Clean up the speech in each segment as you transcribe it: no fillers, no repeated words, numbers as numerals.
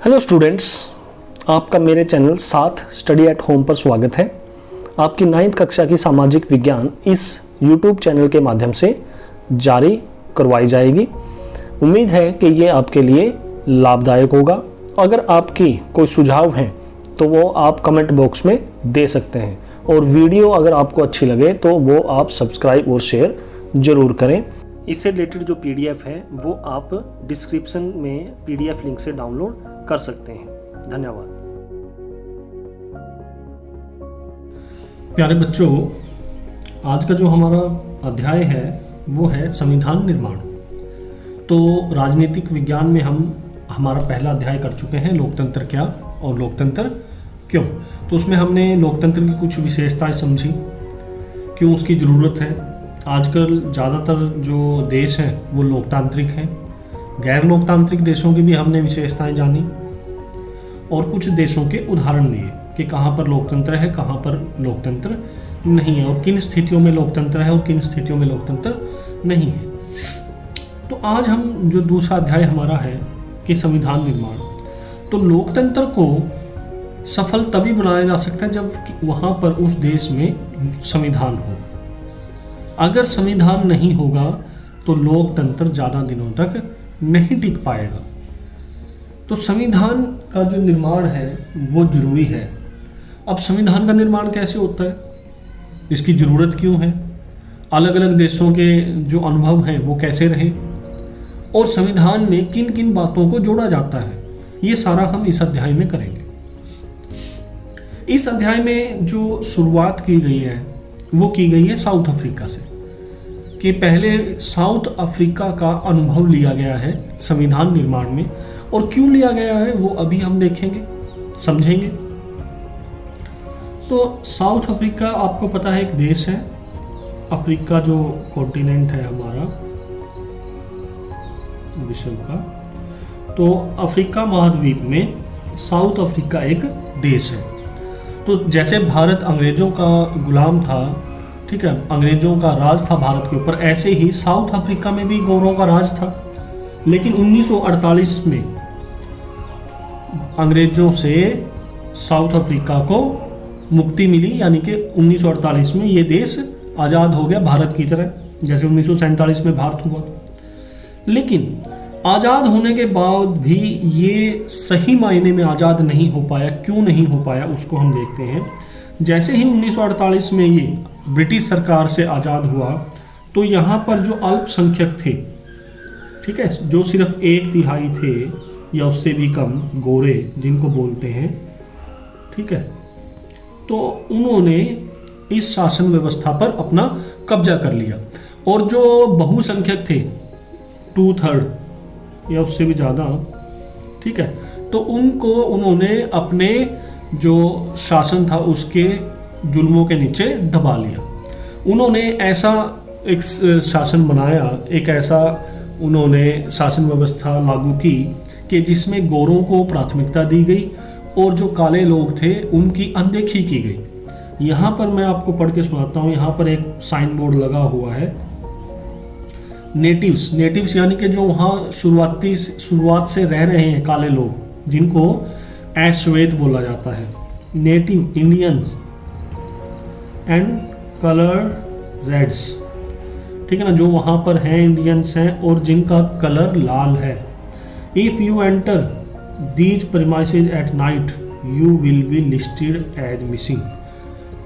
Hello students, आपका मेरे channel साथ स्टडी एट होम पर स्वागत है। आपकी 9th कक्षा की सामाजिक विज्ञान इस YouTube चैनल के माध्यम से जारी करवाई जाएगी। उम्मीद है कि ये आपके लिए लाभदायक होगा। अगर आपकी कोई सुझाव हैं तो वो आप कमेंट बॉक्स में दे सकते हैं, और वीडियो अगर आपको अच्छी लगे तो वो आप सब्सक्राइब और शेयर ज़रूर करें। इससे रिलेटेड जो PDF है वो आप डिस्क्रिप्शन में PDF लिंक से डाउनलोड कर सकते हैं। धन्यवाद। प्यारे बच्चों, आज का जो हमारा अध्याय है वो है संविधान निर्माण। तो राजनीतिक विज्ञान में हम हमारा पहला अध्याय कर चुके हैं, लोकतंत्र क्या और लोकतंत्र क्यों। तो उसमें हमने लोकतंत्र की कुछ विशेषताएं समझी, क्यों उसकी ज़रूरत है। आजकल ज़्यादातर जो देश हैं वो लोकतांत्रिक हैं। गैर लोकतांत्रिक देशों की भी हमने विशेषताएं जानी, और कुछ देशों के उदाहरण दिए कि कहाँ पर लोकतंत्र है, कहाँ पर लोकतंत्र नहीं है, और किन स्थितियों में लोकतंत्र है और किन स्थितियों में लोकतंत्र नहीं है। तो आज हम जो दूसरा अध्याय हमारा है कि संविधान निर्माण। तो लोकतंत्र को सफल तभी बनाया जा सकता है जब वहाँ पर उस देश में संविधान हो। अगर संविधान नहीं होगा तो लोकतंत्र ज़्यादा दिनों तक नहीं टिक पाएगा। तो संविधान का जो निर्माण है वो जरूरी है। अब संविधान का निर्माण कैसे होता है, इसकी ज़रूरत क्यों है, अलग अलग देशों के जो अनुभव हैं वो कैसे रहे, और संविधान में किन किन बातों को जोड़ा जाता है, ये सारा हम इस अध्याय में करेंगे। इस अध्याय में जो शुरुआत की गई है वो की गई है साउथ अफ्रीका से, कि पहले साउथ अफ्रीका का अनुभव लिया गया है संविधान निर्माण में, और क्यों लिया गया है वो अभी हम देखेंगे, समझेंगे। तो साउथ अफ्रीका आपको पता है एक देश है। अफ्रीका जो कॉन्टिनेंट है हमारा विश्व का, तो अफ्रीका महाद्वीप में साउथ अफ्रीका एक देश है। तो जैसे भारत अंग्रेजों का गुलाम था, ठीक है, अंग्रेजों का राज था भारत के ऊपर, ऐसे ही साउथ अफ्रीका में भी गोरों का राज था। लेकिन 1948 में अंग्रेजों से साउथ अफ्रीका को मुक्ति मिली, यानी कि 1948 में ये देश आज़ाद हो गया भारत की तरह, जैसे 1947 में भारत हुआ। लेकिन आज़ाद होने के बाद भी ये सही मायने में आज़ाद नहीं हो पाया। क्यों नहीं हो पाया उसको हम देखते हैं। जैसे ही 1948 में ये ब्रिटिश सरकार से आज़ाद हुआ, तो यहाँ पर जो अल्पसंख्यक थे, ठीक है, जो सिर्फ 1/3 थे या उससे भी कम गोरे जिनको बोलते हैं, ठीक है, तो उन्होंने इस शासन व्यवस्था पर अपना कब्जा कर लिया। और जो बहुसंख्यक थे 2/3 या उससे भी ज़्यादा, ठीक है, तो उनको उन्होंने अपने जो शासन था उसके जुल्मों के नीचे दबा लिया। उन्होंने ऐसा एक शासन बनाया, एक ऐसा उन्होंने शासन व्यवस्था लागू की कि जिसमें गोरों को प्राथमिकता दी गई और जो काले लोग थे उनकी अनदेखी की गई। यहाँ पर मैं आपको पढ़ के सुनाता हूँ। यहाँ पर एक साइन बोर्ड लगा हुआ है। नेटिव्स यानी कि जो वहाँ शुरुआत से रह रहे हैं काले लोग, जिनको अश्वेत बोला जाता है, native Indians and colour reds, ठीक है ना, जो वहाँ पर हैं इंडियंस हैं और जिनका कलर लाल है। If you enter these premises at night you will be listed as missing.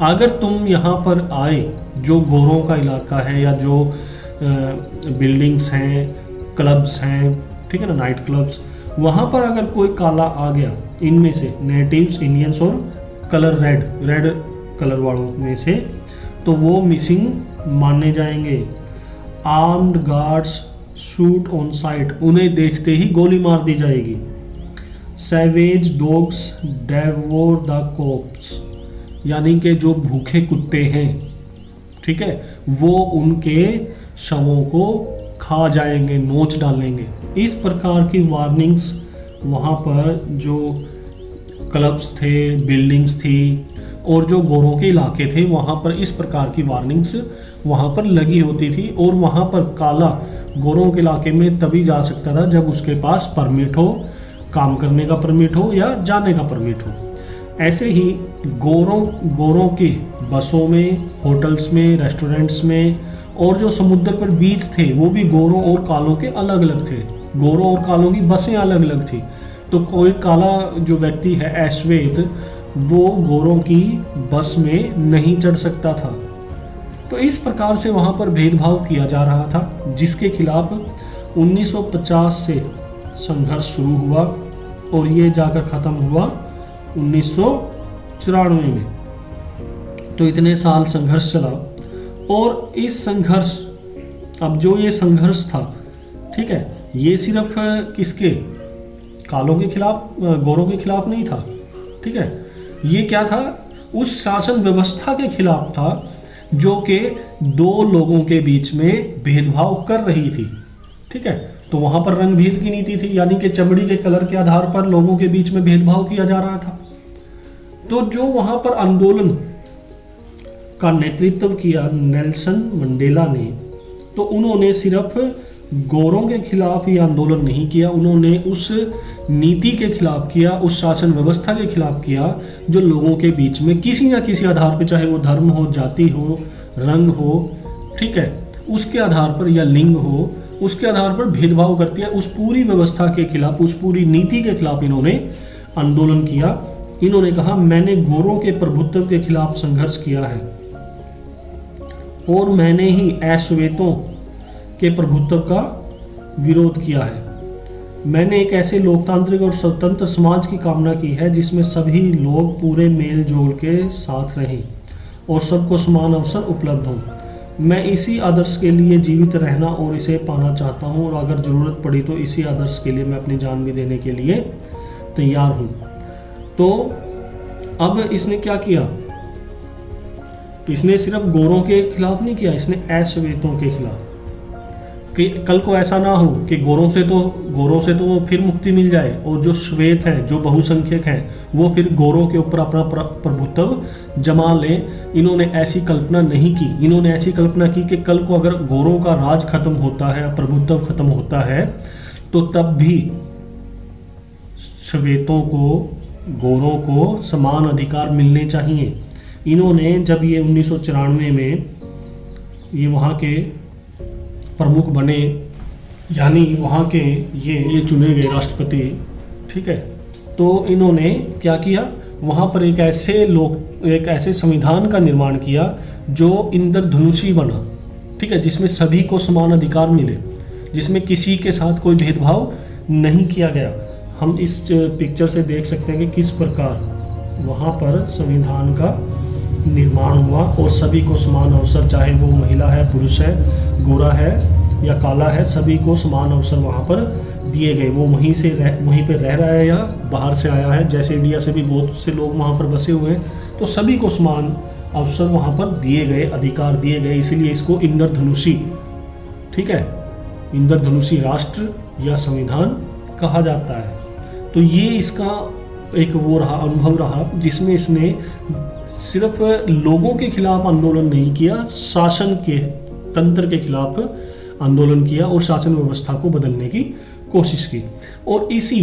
अगर तुम यहाँ पर आए, जो गोरों का इलाका है या जो बिल्डिंग्स हैं, क्लब्स हैं, ठीक है ना, नाइट क्लब्स, वहाँ पर अगर कोई काला आ गया इनमें से, नेटिव्स, इंडियंस और कलर रेड कलर वालों में से, तो वो मिसिंग माने जाएंगे। Armed guards shoot on site, उन्हें देखते ही गोली मार दी जाएगी। सैवेज डॉग्स डेवोर द कॉर्प्स, यानी कि जो भूखे कुत्ते हैं, ठीक है, वो उनके शवों को खा जाएंगे, नोच डालेंगे। इस प्रकार की वार्निंग्स वहाँ पर जो क्लब्स थे, बिल्डिंग्स थी और जो गोरों के इलाके थे, वहाँ पर इस प्रकार की वार्निंग्स वहाँ पर लगी होती थी। और वहाँ पर काला गोरों के इलाके में तभी जा सकता था जब उसके पास परमिट हो काम करने का परमिट हो या जाने का परमिट हो। ऐसे ही गोरों के बसों में, होटल्स में, रेस्टोरेंट्स में, और जो समुद्र पर बीच थे वो भी गोरों और कालों के अलग अलग थे। गोरों और कालों की बसें अलग अलग थी। तो कोई काला जो व्यक्ति है अश्वेत, वो गोरों की बस में नहीं चढ़ सकता था। तो इस प्रकार से वहाँ पर भेदभाव किया जा रहा था, जिसके खिलाफ 1950 से संघर्ष शुरू हुआ और ये जाकर ख़त्म हुआ 1994 में। तो इतने साल संघर्ष चला। और इस संघर्ष, अब जो ये संघर्ष था, ठीक है, ये सिर्फ किसके, कालों के खिलाफ, गोरों के खिलाफ नहीं था, ठीक है। ये क्या था, उस शासन व्यवस्था के खिलाफ था जो कि दो लोगों के बीच में भेदभाव कर रही थी, ठीक है। तो वहां पर रंग भेद की नीति थी, यानी कि चमड़ी के कलर के आधार पर लोगों के बीच में भेदभाव किया जा रहा था। तो जो वहां पर आंदोलन का नेतृत्व किया नेल्सन मंडेला ने, तो उन्होंने सिर्फ गोरों के खिलाफ ही आंदोलन नहीं किया, उन्होंने उस नीति के खिलाफ किया, उस शासन व्यवस्था के खिलाफ किया जो लोगों के बीच में किसी न किसी आधार पर, चाहे वो धर्म हो, जाति हो, रंग हो, ठीक है, उसके आधार पर, या लिंग हो, उसके आधार पर भेदभाव करती है। उस पूरी व्यवस्था के खिलाफ, उस पूरी नीति के खिलाफ इन्होंने आंदोलन किया। इन्होंने कहा मैंने गोरों के प्रभुत्व के खिलाफ संघर्ष किया है और मैंने ही अश्वेतों के प्रभुत्व का विरोध किया है। मैंने एक ऐसे लोकतांत्रिक और स्वतंत्र समाज की कामना की है जिसमें सभी लोग पूरे मेल जोल के साथ रहें और सबको समान अवसर उपलब्ध हों। मैं इसी आदर्श के लिए जीवित रहना और इसे पाना चाहता हूँ और अगर ज़रूरत पड़ी तो इसी आदर्श के लिए मैं अपनी जान भी देने के लिए तैयार हूँ। तो अब इसने क्या किया, इसने सिर्फ गोरों के खिलाफ नहीं किया, इसने अश्वेतों के खिलाफ, कि कल को ऐसा ना हो कि गोरों से तो फिर मुक्ति मिल जाए और जो श्वेत हैं, जो बहुसंख्यक हैं, वो फिर गोरों के ऊपर अपना प्रभुत्व जमा लें। इन्होंने ऐसी कल्पना नहीं की। इन्होंने ऐसी कल्पना की कि कल को अगर गोरों का राज खत्म होता है, प्रभुत्व खत्म होता है, तो तब भी श्वेतों को, गोरों को समान अधिकार मिलने चाहिए। इन्होंने जब ये 1994 में ये वहाँ के प्रमुख बने, यानी वहाँ के ये चुने गए राष्ट्रपति, ठीक है, तो इन्होंने क्या किया, वहाँ पर एक ऐसे संविधान का निर्माण किया जो इंद्रधनुषी बना, ठीक है, जिसमें सभी को समान अधिकार मिले, जिसमें किसी के साथ कोई भेदभाव नहीं किया गया। हम इस पिक्चर से देख सकते हैं कि किस प्रकार वहाँ पर संविधान का निर्माण हुआ और सभी को समान अवसर, चाहे वो महिला है, पुरुष है, गोरा है या काला है, सभी को समान अवसर वहाँ पर दिए गए। वो वहीं पर रह रहा है या बाहर से आया है, जैसे इंडिया से भी बहुत से लोग वहाँ पर बसे हुए हैं, तो सभी को समान अवसर वहाँ पर दिए गए, अधिकार दिए गए। इसीलिए इसको इंद्रधनुषी, ठीक है, इंद्रधनुषी राष्ट्र या संविधान कहा जाता है। तो ये इसका एक वो रहा, अनुभव रहा, जिसमें इसने सिर्फ लोगों के खिलाफ आंदोलन नहीं किया, शासन के तंत्र के खिलाफ आंदोलन किया और शासन व्यवस्था को बदलने की कोशिश की। और इसी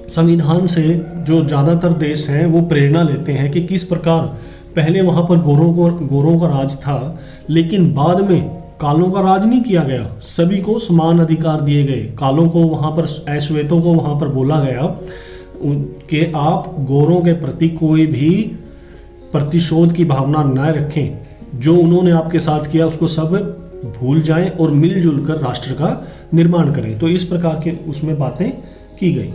संविधान से जो ज़्यादातर देश हैं वो प्रेरणा लेते हैं कि किस प्रकार पहले वहाँ पर गोरों का राज था, लेकिन बाद में कालों का राज नहीं किया गया, सभी को समान अधिकार दिए गए। कालों को वहाँ पर, अश्वेतों को वहाँ पर बोला गया कि आप गोरों के प्रति कोई भी प्रतिशोध की भावना न रखें, जो उन्होंने आपके साथ किया उसको सब भूल जाएं और मिलजुल कर राष्ट्र का निर्माण करें। तो इस प्रकार के उसमें बातें की गई।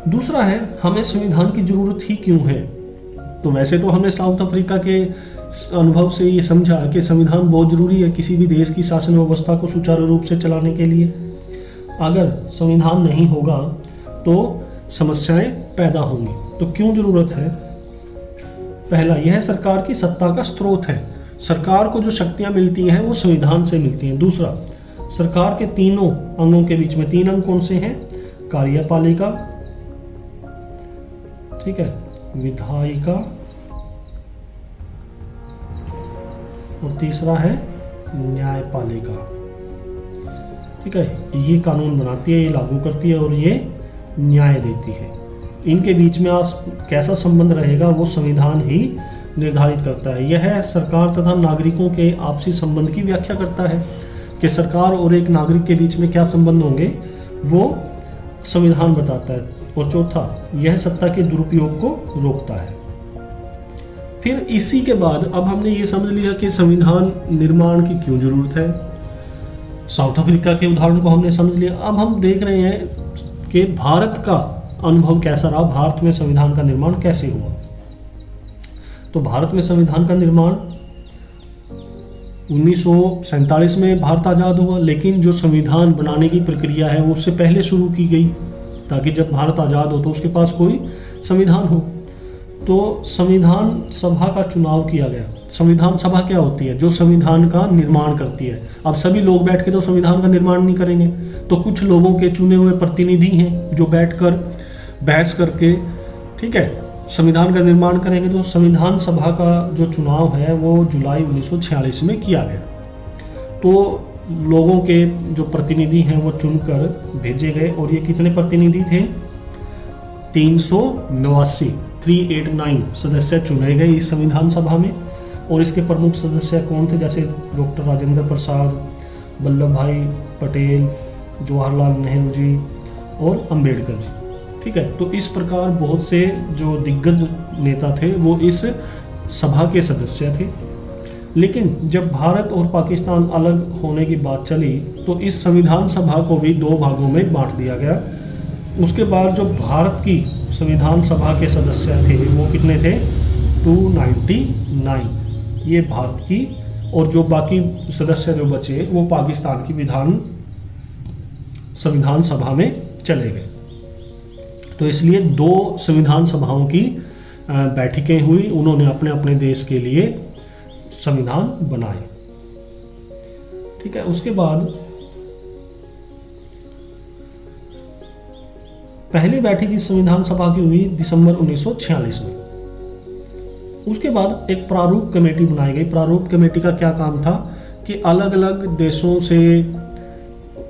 दूसरा है, हमें संविधान की जरूरत ही क्यों है। तो वैसे तो हमने साउथ अफ्रीका के अनुभव से ये समझा कि संविधान बहुत जरूरी है किसी भी देश की शासन व्यवस्था को सुचारू रूप से चलाने के लिए। अगर संविधान नहीं होगा तो समस्याएं पैदा होंगी। तो क्यों जरूरत है? पहला, यह सरकार की सत्ता का स्रोत है। सरकार को जो शक्तियां मिलती हैं वो संविधान से मिलती हैं। दूसरा, सरकार के तीनों अंगों के बीच में, 3 अंग कौन से हैं? कार्यपालिका, ठीक है, विधायिका और तीसरा है न्यायपालिका। ठीक है, ये कानून बनाती है, ये लागू करती है और ये न्याय देती है। इनके बीच में आज कैसा संबंध रहेगा वो संविधान ही निर्धारित करता है। यह सरकार तथा नागरिकों के आपसी संबंध की व्याख्या करता है कि सरकार और एक नागरिक के बीच में क्या संबंध होंगे, वो संविधान बताता है। और चौथा, यह सत्ता के दुरुपयोग को रोकता है। फिर इसी के बाद अब हमने ये समझ लिया कि संविधान निर्माण की क्यों जरूरत है। साउथ अफ्रीका के उदाहरण को हमने समझ लिया। अब हम देख रहे हैं कि भारत का अनुभव कैसा रहा, भारत में संविधान का निर्माण कैसे हुआ। तो भारत में संविधान का निर्माण 1947 में भारत आज़ाद हुआ, लेकिन जो संविधान बनाने की प्रक्रिया है वो उससे पहले शुरू की गई, ताकि जब भारत आज़ाद हो तो उसके पास कोई संविधान हो। तो संविधान सभा का चुनाव किया गया। संविधान सभा क्या होती है? जो संविधान का निर्माण करती है। अब सभी लोग बैठ के तो संविधान का निर्माण नहीं करेंगे, तो कुछ लोगों के चुने हुए प्रतिनिधि हैं जो बैठकर बहस करके, ठीक है, संविधान का निर्माण करेंगे। तो संविधान सभा का जो चुनाव है वो जुलाई 1946 में किया गया। तो लोगों के जो प्रतिनिधि हैं वो चुनकर भेजे गए, और ये कितने प्रतिनिधि थे? 389 सदस्य चुने गए इस संविधान सभा में। और इसके प्रमुख सदस्य कौन थे? जैसे डॉक्टर राजेंद्र प्रसाद, वल्लभ भाई पटेल, जवाहरलाल नेहरू जी और अंबेडकर जी, ठीक है। तो इस प्रकार बहुत से जो दिग्गज नेता थे वो इस सभा के सदस्य थे। लेकिन जब भारत और पाकिस्तान अलग होने की बात चली तो इस संविधान सभा को भी दो भागों में बांट दिया गया। उसके बाद जो भारत की संविधान सभा के सदस्य थे वो कितने थे? 299, ये भारत की, और जो बाकी सदस्य जो बचे वो पाकिस्तान की संविधान सभा में चले गए। तो इसलिए दो संविधान सभाओं की बैठकें हुई, उन्होंने अपने अपने देश के लिए संविधान बनाए, ठीक है। उसके बाद पहली बैठक इस संविधान सभा की हुई दिसंबर 1946 में। उसके बाद एक प्रारूप कमेटी बनाई गई। प्रारूप कमेटी का क्या काम था कि अलग अलग देशों से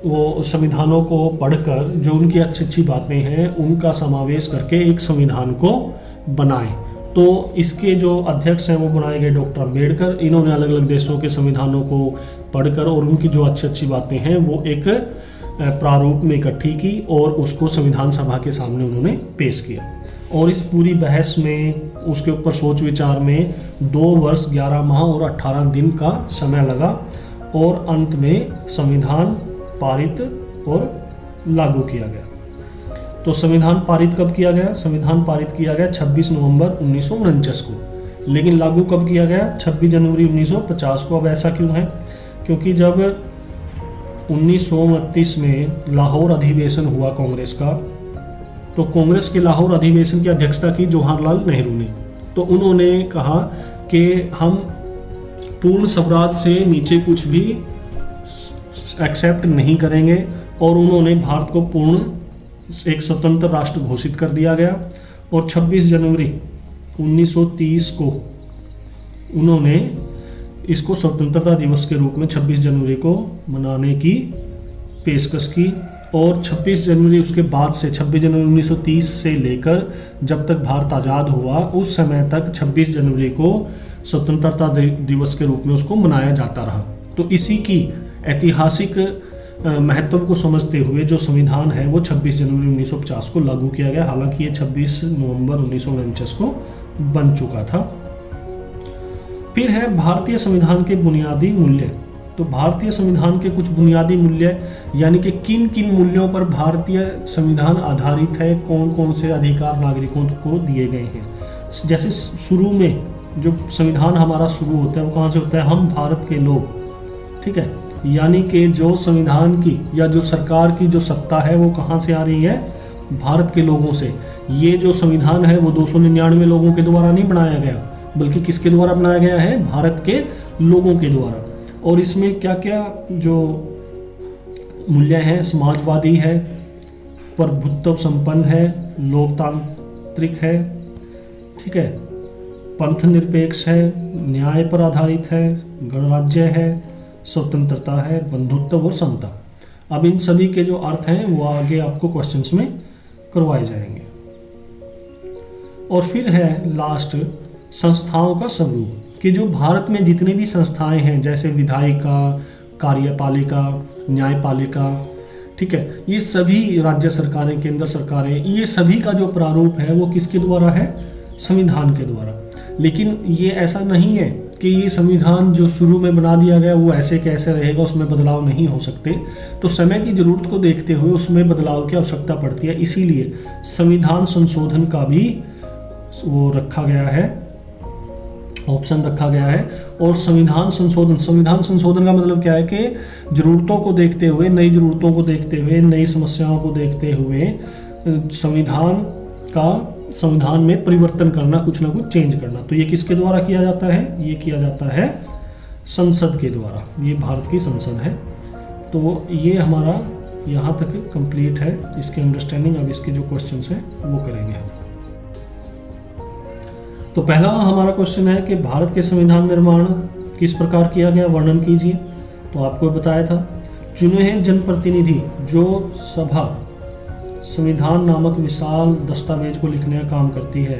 वो संविधानों को पढ़कर जो उनकी अच्छी अच्छी बातें हैं उनका समावेश करके एक संविधान को बनाए। तो इसके जो अध्यक्ष हैं वो बनाए गए डॉक्टर अंबेडकर। इन्होंने अलग अलग देशों के संविधानों को पढ़कर और उनकी जो अच्छी अच्छी बातें हैं वो एक प्रारूप में इकट्ठी की और उसको संविधान सभा के सामने उन्होंने पेश किया। और इस पूरी बहस में, उसके ऊपर सोच विचार में 2 वर्ष 11 माह और 18 दिन का समय लगा, और अंत में संविधान पारित और लागू किया गया। तो संविधान पारित कब किया गया? संविधान पारित किया गया 26 नवंबर 1949 को, लेकिन लागू कब किया गया? 26 जनवरी 1950 को। अब ऐसा क्यों है? क्योंकि जब 1929 में लाहौर अधिवेशन हुआ कांग्रेस का, तो कांग्रेस के लाहौर अधिवेशन की अध्यक्षता की जवाहरलाल नेहरू ने। तो उन्होंने कहा कि हम पूर्ण स्वराज से नीचे कुछ भी एक्सेप्ट नहीं करेंगे, और उन्होंने भारत को पूर्ण एक स्वतंत्र राष्ट्र घोषित कर दिया गया। और 26 जनवरी 1930 को उन्होंने इसको स्वतंत्रता दिवस के रूप में 26 जनवरी को मनाने की पेशकश की। और 26 जनवरी उसके बाद से 26 जनवरी 1930 से लेकर जब तक भारत आज़ाद हुआ उस समय तक 26 जनवरी को स्वतंत्रता दिवस के रूप में उसको मनाया जाता रहा। तो इसी की ऐतिहासिक महत्व को समझते हुए जो संविधान है वो 26 जनवरी 1950 को लागू किया गया। हालांकि ये 26 नवंबर 1949 को बन चुका था। फिर है भारतीय संविधान के बुनियादी मूल्य। तो भारतीय संविधान के कुछ बुनियादी मूल्य, यानी कि किन किन मूल्यों पर भारतीय संविधान आधारित है, कौन कौन से अधिकार नागरिकों को दिए गए हैं। जैसे शुरू में जो संविधान हमारा शुरू होता है वो कहाँ से होता है? हम भारत के लोग, ठीक है। यानी कि जो संविधान की या जो सरकार की जो सत्ता है वो कहाँ से आ रही है? भारत के लोगों से। ये जो संविधान है वो 299 लोगों के द्वारा नहीं बनाया गया, बल्कि किसके द्वारा बनाया गया है? भारत के लोगों के द्वारा। और इसमें क्या क्या जो मूल्य हैं? समाजवादी है, प्रभुत्व संपन्न है, लोकतांत्रिक है, ठीक है, पंथ निरपेक्ष है, न्याय पर आधारित है, गणराज्य है, स्वतंत्रता है, बंधुत्व और समता। अब इन सभी के जो अर्थ हैं वो आगे आपको क्वेश्चंस में करवाए जाएंगे। और फिर है लास्ट, संस्थाओं का स्वरूप, कि जो भारत में जितनी भी संस्थाएं हैं जैसे विधायिका, कार्यपालिका, न्यायपालिका, ठीक है, ये सभी राज्य सरकारें, केंद्र सरकारें, ये सभी का जो प्रारूप है वो किसके द्वारा है? संविधान के द्वारा। लेकिन ये ऐसा नहीं है कि ये संविधान जो शुरू में बना दिया गया वो ऐसे कैसे रहेगा, उसमें बदलाव नहीं हो सकते। तो समय की ज़रूरत को देखते हुए उसमें बदलाव की आवश्यकता पड़ती है, इसीलिए संविधान संशोधन का भी वो रखा गया है, ऑप्शन रखा गया है। और संविधान संशोधन का मतलब क्या है कि ज़रूरतों को देखते हुए, नई ज़रूरतों को देखते हुए, नई समस्याओं को देखते हुए संविधान में परिवर्तन करना, कुछ ना कुछ चेंज करना। तो ये किसके द्वारा किया जाता है? ये किया जाता है संसद के द्वारा। ये भारत की संसद है। तो ये हमारा यहाँ तक कंप्लीट है, इसकी अंडरस्टैंडिंग। अब इसके जो क्वेश्चंस हैं वो करेंगे हम। तो पहला हमारा क्वेश्चन है कि भारत के संविधान निर्माण किस प्रकार किया गया, वर्णन कीजिए। तो आपको बताया था, चुने हुए जनप्रतिनिधि जो सभा संविधान नामक विशाल दस्तावेज को लिखने का काम करती है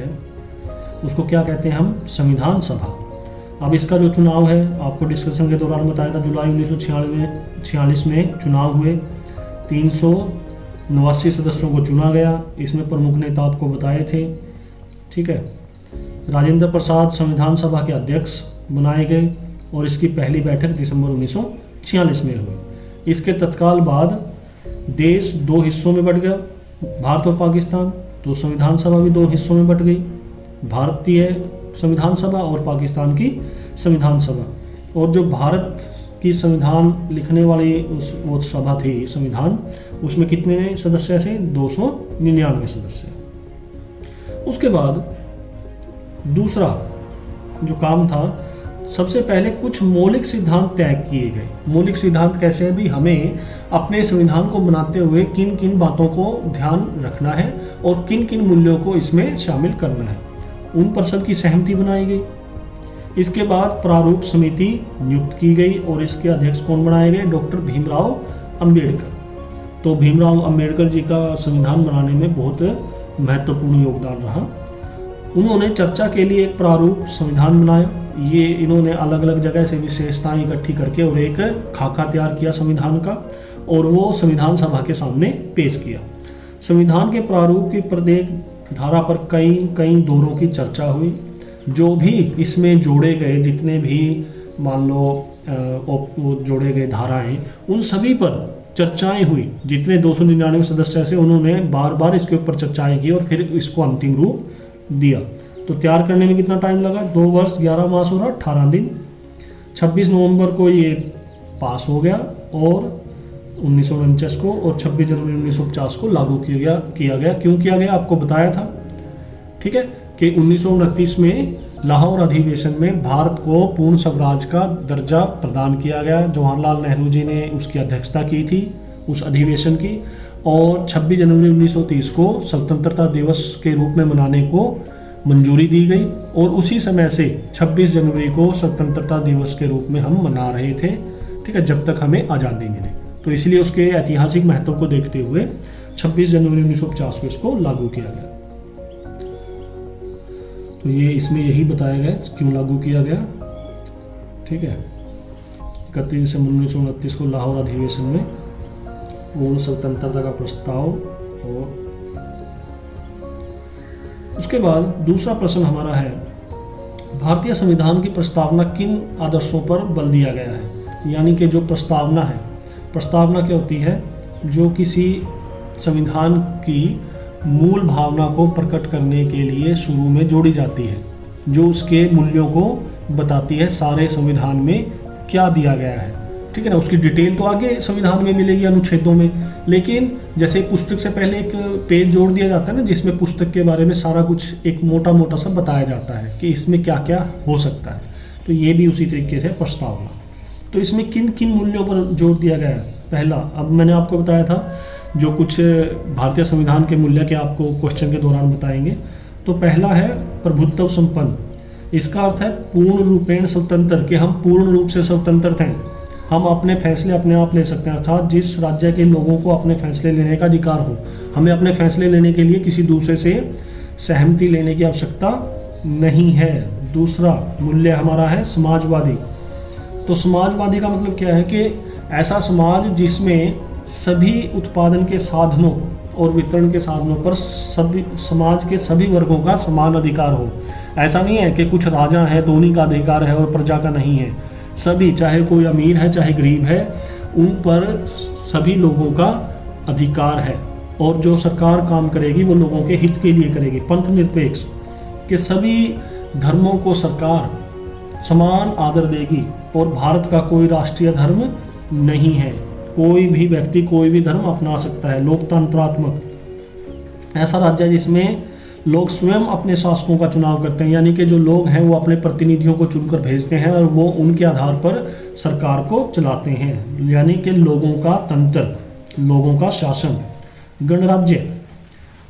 उसको क्या कहते हैं हम? संविधान सभा। अब इसका जो चुनाव है आपको डिस्कशन के दौरान बताया था, जुलाई 1946 में चुनाव हुए, 389 सदस्यों को चुना गया। इसमें प्रमुख नेता आपको बताए थे, ठीक है। राजेंद्र प्रसाद संविधान सभा के अध्यक्ष बनाए गए और इसकी पहली बैठक दिसंबर 1946 में हुई। इसके तत्काल बाद देश दो हिस्सों में बट गया, भारत और पाकिस्तान। तो संविधान सभा भी दो हिस्सों में बट गई, भारतीय संविधान सभा और पाकिस्तान की संविधान सभा। और जो भारत की संविधान लिखने वाली वो सभा थी संविधान, उसमें कितने सदस्य थे? 299 सदस्य। उसके बाद दूसरा जो काम था, सबसे पहले कुछ मौलिक सिद्धांत तय किए गए। मौलिक सिद्धांत कैसे हैं भी? हमें अपने संविधान को बनाते हुए किन किन बातों को ध्यान रखना है और किन किन मूल्यों को इसमें शामिल करना है, उन पर सबकी सहमति बनाई गई। इसके बाद प्रारूप समिति नियुक्त की गई और इसके अध्यक्ष कौन बनाए गए? डॉक्टर भीमराव अंबेडकर। तो भीमराव अंबेडकर जी का संविधान बनाने में बहुत महत्वपूर्ण योगदान रहा। उन्होंने चर्चा के लिए एक प्रारूप संविधान बनाया। ये इन्होंने अलग अलग जगह से विशेषताएं इकट्ठी करके और एक खाका तैयार किया संविधान का, और वो संविधान सभा के सामने पेश किया। संविधान के प्रारूप की प्रत्येक धारा पर कई दौरों की चर्चा हुई। जो भी इसमें जोड़े गए, जितने भी मान लो जोड़े गए धाराएं, उन सभी पर चर्चाएं हुई। जितने 299 सदस्य से उन्होंने बार बार इसके ऊपर चर्चाएं की और फिर इसको अंतिम रूप दिया। तो तैयार करने में कितना टाइम लगा? 2 वर्ष 11 मास और 18 दिन। 26 नवंबर को ये पास हो गया और 1949 को, और 26 जनवरी 1950 को लागू किया गया। क्यों किया गया आपको बताया था, ठीक है, कि 1929 में लाहौर अधिवेशन में भारत को पूर्ण स्वराज का दर्जा प्रदान किया गया। जवाहरलाल नेहरू जी ने उसकी अध्यक्षता की थी उस अधिवेशन की, और 26 जनवरी 1930 को स्वतंत्रता दिवस के रूप में मनाने को मंजूरी दी गई। और उसी समय से 26 जनवरी को स्वतंत्रता दिवस के रूप में हम मना रहे थे, ठीक है, जब तक हमें आज़ादी मिले। तो इसलिए उसके ऐतिहासिक महत्व को देखते हुए 26 जनवरी 1950 को इसको लागू किया गया। तो ये इसमें यही बताया गया क्यों लागू किया गया, ठीक है। 31 दिसंबर 1929 को लाहौर अधिवेशन में पूर्ण स्वतंत्रता का प्रस्ताव। और उसके बाद दूसरा प्रश्न हमारा है, भारतीय संविधान की प्रस्तावना किन आदर्शों पर बल दिया गया है? यानी कि जो प्रस्तावना है, प्रस्तावना क्या होती है? जो किसी संविधान की मूल भावना को प्रकट करने के लिए शुरू में जोड़ी जाती है, जो उसके मूल्यों को बताती है, सारे संविधान में क्या दिया गया है, ठीक है ना। उसकी डिटेल तो आगे संविधान में मिलेगी अनुच्छेदों में, लेकिन जैसे पुस्तक से पहले एक पेज जोड़ दिया जाता है ना, जिसमें पुस्तक के बारे में सारा कुछ एक मोटा मोटा सा बताया जाता है कि इसमें क्या क्या हो सकता है। तो ये भी उसी तरीके से प्रस्तावना। तो इसमें किन किन मूल्यों पर जोर दिया गया है? पहला, अब मैंने आपको बताया था जो कुछ भारतीय संविधान के मूल्य के आपको क्वेश्चन के दौरान बताएंगे। तो पहला है प्रभुत्व संपन्न। इसका अर्थ है पूर्ण रूपेण स्वतंत्र, कि हम पूर्ण रूप से स्वतंत्र थे। हम अपने फैसले अपने आप ले सकते हैं, अर्थात जिस राज्य के लोगों को अपने फैसले लेने का अधिकार हो। हमें अपने फैसले लेने के लिए किसी दूसरे से सहमति लेने की आवश्यकता नहीं है। दूसरा मूल्य हमारा है समाजवादी। तो समाजवादी का मतलब क्या है कि ऐसा समाज जिसमें सभी उत्पादन के साधनों और वितरण के साधनों पर सभी समाज के सभी वर्गों का समान अधिकार हो। ऐसा नहीं है कि कुछ राजा हैं तो उन्हीं का अधिकार है और प्रजा का नहीं है। सभी, चाहे कोई अमीर है चाहे गरीब है, उन पर सभी लोगों का अधिकार है और जो सरकार काम करेगी वो लोगों के हित के लिए करेगी। पंथ निरपेक्ष कि सभी धर्मों को सरकार समान आदर देगी और भारत का कोई राष्ट्रीय धर्म नहीं है, कोई भी व्यक्ति कोई भी धर्म अपना सकता है। लोकतंत्रात्मक, ऐसा राज्य है जिसमें लोग स्वयं अपने शासकों का चुनाव करते हैं, यानी कि जो लोग हैं वो अपने प्रतिनिधियों को चुनकर भेजते हैं और वो उनके आधार पर सरकार को चलाते हैं, यानी कि लोगों का तंत्र, लोगों का शासन। गणराज्य,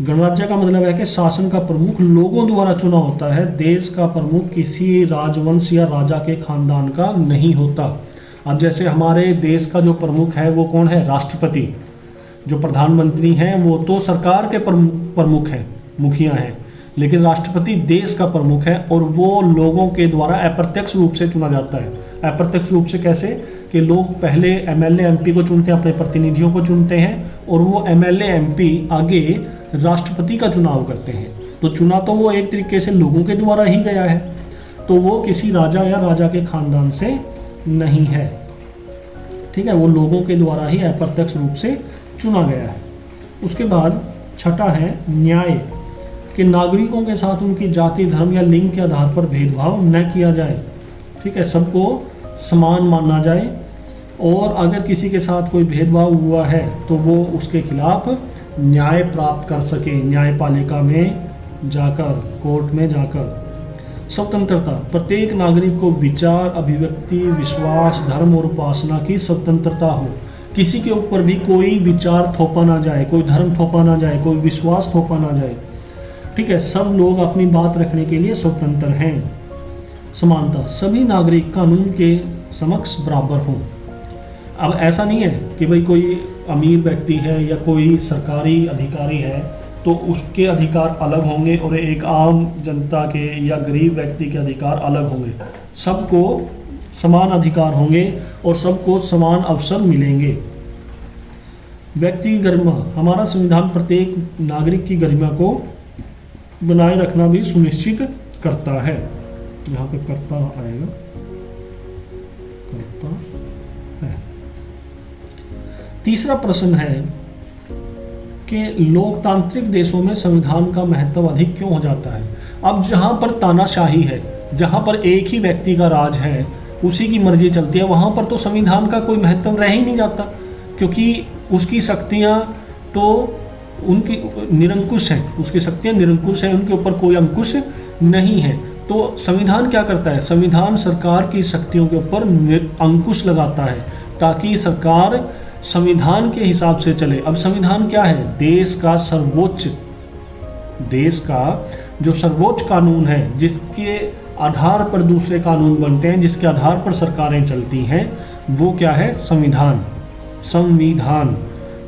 गणराज्य का मतलब है कि शासन का प्रमुख लोगों द्वारा चुना होता है। देश का प्रमुख किसी राजवंश या राजा के खानदान का नहीं होता। अब जैसे हमारे देश का जो प्रमुख है वो कौन है? राष्ट्रपति। जो प्रधानमंत्री हैं वो तो सरकार के प्रमुख हैं, मुखिया हैं, लेकिन राष्ट्रपति देश का प्रमुख है और वो लोगों के द्वारा अप्रत्यक्ष रूप से चुना जाता है। अप्रत्यक्ष रूप से कैसे? कि लोग पहले एमएलए एमपी को चुनते हैं, अपने प्रतिनिधियों को चुनते हैं और वो एमएलए एमपी आगे राष्ट्रपति का चुनाव करते हैं। तो चुना तो वो एक तरीके से लोगों के द्वारा ही गया है, तो वो किसी राजा या राजा के खानदान से नहीं है। ठीक है, वो लोगों के द्वारा ही अप्रत्यक्ष रूप से चुना गया है। उसके बाद छठा है न्याय, कि नागरिकों के साथ उनकी जाति, धर्म या लिंग के आधार पर भेदभाव न किया जाए। ठीक है, सबको समान माना जाए और अगर किसी के साथ कोई भेदभाव हुआ है तो वो उसके खिलाफ न्याय प्राप्त कर सके, न्यायपालिका में जाकर, कोर्ट में जाकर। स्वतंत्रता, प्रत्येक नागरिक को विचार, अभिव्यक्ति, विश्वास, धर्म और उपासना की स्वतंत्रता हो। किसी के ऊपर भी कोई विचार थोपा ना जाए, कोई धर्म थोपा ना जाए, कोई विश्वास थोपा ना जाए। ठीक है, सब लोग अपनी बात रखने के लिए स्वतंत्र हैं। समानता, सभी नागरिक कानून के समक्ष बराबर हों। अब ऐसा नहीं है कि भाई कोई अमीर व्यक्ति है या कोई सरकारी अधिकारी है तो उसके अधिकार अलग होंगे और एक आम जनता के या गरीब व्यक्ति के अधिकार अलग होंगे। सबको समान अधिकार होंगे और सबको समान अवसर मिलेंगे। व्यक्ति की गरिमा, हमारा संविधान प्रत्येक नागरिक की गरिमा को बनाए रखना भी सुनिश्चित करता है। यहाँ पे करता आएगा, करता है। तीसरा प्रश्न है कि लोकतांत्रिक देशों में संविधान का महत्व अधिक क्यों हो जाता है? अब जहाँ पर तानाशाही है, जहाँ पर एक ही व्यक्ति का राज है, उसी की मर्जी चलती है, वहाँ पर तो संविधान का कोई महत्व रह ही नहीं जाता, क्योंकि उसकी शक्तियाँ तो उनकी निरंकुश हैं, उसकी शक्तियाँ निरंकुश हैं, उनके ऊपर कोई अंकुश नहीं है। तो संविधान क्या करता है? संविधान सरकार की शक्तियों के ऊपर अंकुश लगाता है ताकि सरकार संविधान के हिसाब से चले। अब संविधान क्या है? देश का जो सर्वोच्च कानून है, जिसके आधार पर दूसरे कानून बनते हैं, जिसके आधार पर सरकारें चलती हैं, वो क्या है? संविधान।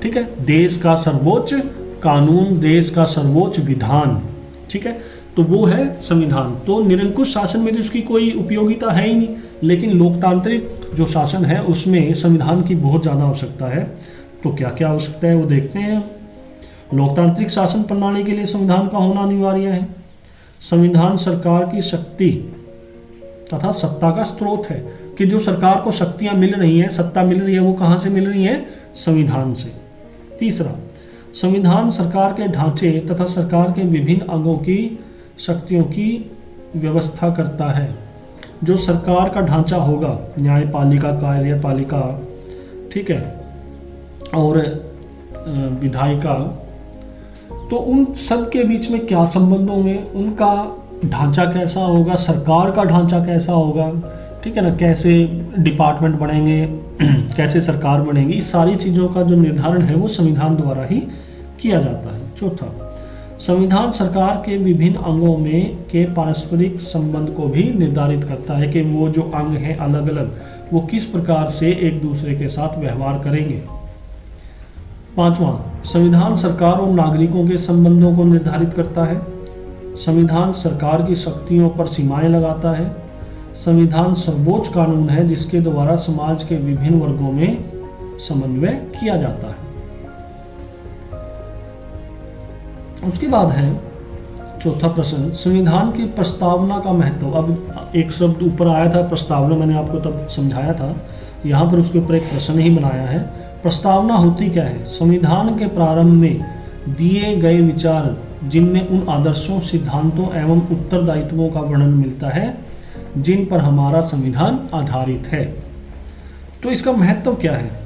ठीक है, देश का सर्वोच्च कानून, देश का सर्वोच्च विधान। ठीक है, तो वो है संविधान। तो निरंकुश शासन में तो उसकी कोई उपयोगिता है ही नहीं, लेकिन लोकतांत्रिक जो शासन है उसमें संविधान की बहुत ज़्यादा आवश्यकता है। तो क्या क्या आवश्यकता है वो देखते हैं। लोकतांत्रिक शासन प्रणाली के लिए संविधान का होना अनिवार्य है। संविधान सरकार की शक्ति तथा सत्ता का स्रोत है, कि जो सरकार को शक्तियाँ मिल रही हैं, सत्ता मिल रही है, वो कहाँ से मिल रही है? संविधान से। तीसरा, संविधान सरकार के ढांचे तथा सरकार के विभिन्न अंगों की शक्तियों की व्यवस्था करता है। जो सरकार का ढांचा होगा, न्यायपालिका, कार्यपालिका, ठीक है, और विधायिका, तो उन सब के बीच में क्या संबंध होंगे, उनका ढांचा कैसा होगा, सरकार का ढांचा कैसा होगा, ठीक है ना, कैसे डिपार्टमेंट बनेंगे, कैसे सरकार बनेगी, इस सारी चीज़ों का जो निर्धारण है वो संविधान द्वारा ही किया जाता है। चौथा, संविधान सरकार के विभिन्न अंगों में के पारस्परिक संबंध को भी निर्धारित करता है, कि वो जो अंग हैं अलग अलग वो किस प्रकार से एक दूसरे के साथ व्यवहार करेंगे। 5वां, संविधान सरकार और नागरिकों के संबंधों को निर्धारित करता है। संविधान सरकार की शक्तियों पर सीमाएं लगाता है। संविधान सर्वोच्च कानून है जिसके द्वारा समाज के विभिन्न वर्गों में समन्वय किया जाता है। उसके बाद है चौथा प्रश्न, संविधान की प्रस्तावना का महत्व। अब एक शब्द ऊपर आया था प्रस्तावना, मैंने आपको तब समझाया था, यहाँ पर उसके ऊपर एक प्रश्न ही बनाया है। प्रस्तावना होती क्या है? संविधान के प्रारंभ में दिए गए विचार जिनमें उन आदर्शों, सिद्धांतों एवं उत्तरदायित्वों का वर्णन मिलता है जिन पर हमारा संविधान आधारित है। तो इसका महत्व क्या है?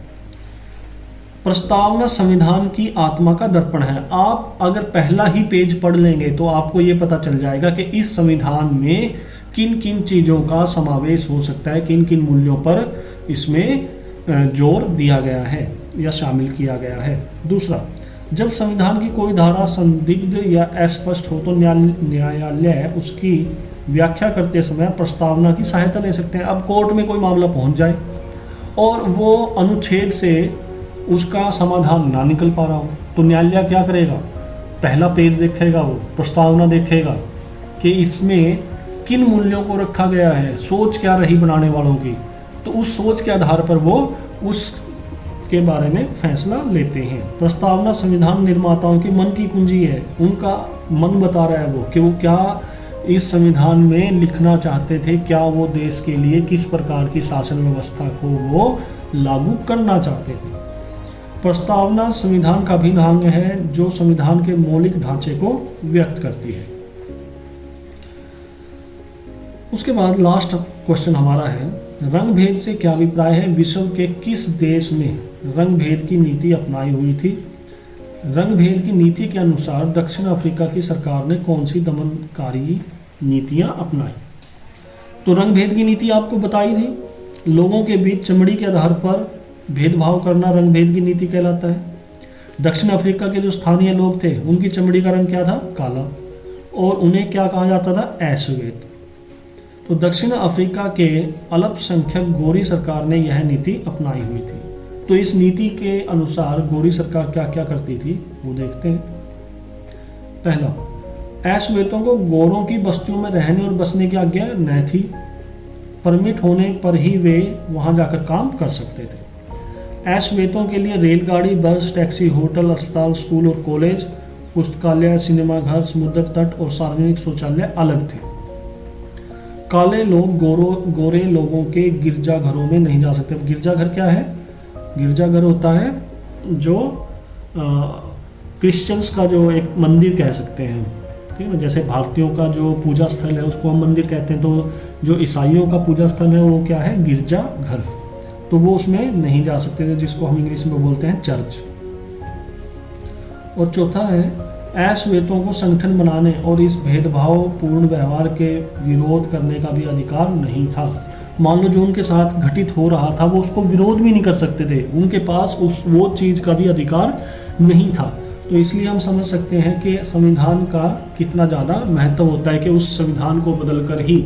प्रस्तावना संविधान की आत्मा का दर्पण है। आप अगर पहला ही पेज पढ़ लेंगे तो आपको ये पता चल जाएगा कि इस संविधान में किन किन चीज़ों का समावेश हो सकता है, किन किन मूल्यों पर इसमें जोर दिया गया है या शामिल किया गया है। दूसरा, जब संविधान की कोई धारा संदिग्ध या अस्पष्ट हो तो न्यायालय उसकी व्याख्या करते समय प्रस्तावना की सहायता ले सकते हैं। अब कोर्ट में कोई मामला पहुंच जाए और वो अनुच्छेद से उसका समाधान ना निकल पा रहा हो तो न्यायालय क्या करेगा? पहला पेज देखेगा, वो प्रस्तावना देखेगा कि इसमें किन मूल्यों को रखा गया है, सोच क्या रही बनाने वालों की, तो उस सोच के आधार पर वो उस के बारे में फैसला लेते हैं। प्रस्तावना संविधान निर्माताओं के मन की कुंजी है, उनका मन बता रहा है वो कि वो क्या इस संविधान में लिखना चाहते थे, क्या वो देश के लिए किस प्रकार की शासन व्यवस्था को वो लागू करना चाहते थे। प्रस्तावना संविधान का अभिन्न अंग है जो संविधान के मौलिक ढांचे को व्यक्त करती है। उसके बाद लास्ट क्वेश्चन हमारा है, रंग भेद से क्या अभिप्राय है? विश्व के किस देश में रंग भेद की नीति अपनाई हुई थी? रंग भेद की नीति के अनुसार दक्षिण अफ्रीका की सरकार ने कौन सी दमनकारी नीतियां अपनाई? तो रंग भेद की नीति आपको बताई थी, लोगों के बीच चमड़ी के आधार पर भेदभाव करना रंग भेद की नीति कहलाता है। दक्षिण अफ्रीका के जो स्थानीय लोग थे उनकी चमड़ी का रंग क्या था? काला, और उन्हें क्या कहा जाता था? अश्वेत। तो दक्षिण अफ्रीका के अल्पसंख्यक गोरी सरकार ने यह नीति अपनाई हुई थी। तो इस नीति के अनुसार गोरी सरकार क्या क्या करती थी वो देखते हैं। पहला, अश्वेतों को गोरों की बस्तियों में रहने और बसने की आज्ञा न थी। परमिट होने पर ही वे वहां जाकर काम कर सकते थे। अश्वेतों के लिए रेलगाड़ी, बस, टैक्सी, होटल, अस्पताल, स्कूल और कॉलेज, पुस्तकालय, सिनेमाघर, समुद्र तट और सार्वजनिक शौचालय अलग थे। काले लोग गोरे लोगों के गिरजाघरों में नहीं जा सकते। गिरजाघर क्या है? गिरजाघर होता है जो क्रिश्चियंस का जो एक मंदिर कह सकते हैं, ठीक है ना। जैसे भारतीयों का जो पूजा स्थल है उसको हम मंदिर कहते हैं, तो जो ईसाइयों का पूजा स्थल है वो क्या है? गिरजाघर। तो वो उसमें नहीं जा सकते थे, जिसको हम इंग्लिश में बोलते हैं चर्च। और चौथा है, अश्वेतों को संगठन बनाने और इस भेदभाव पूर्ण व्यवहार के विरोध करने का भी अधिकार नहीं था। मान लो जो उनके साथ घटित हो रहा था वो उसको विरोध भी नहीं कर सकते थे, उनके पास वो चीज़ का भी अधिकार नहीं था। तो इसलिए हम समझ सकते हैं कि संविधान का कितना ज़्यादा महत्व होता है कि उस संविधान को बदलकर ही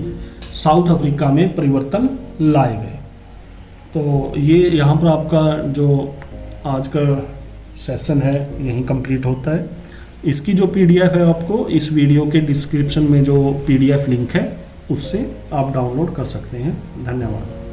साउथ अफ्रीका में परिवर्तन लाए गए। तो ये यहाँ पर आपका जो आज का सेशन है यहीं कंप्लीट होता है। इसकी जो PDF है आपको इस वीडियो के डिस्क्रिप्शन में जो PDF लिंक है उससे आप डाउनलोड कर सकते हैं। धन्यवाद।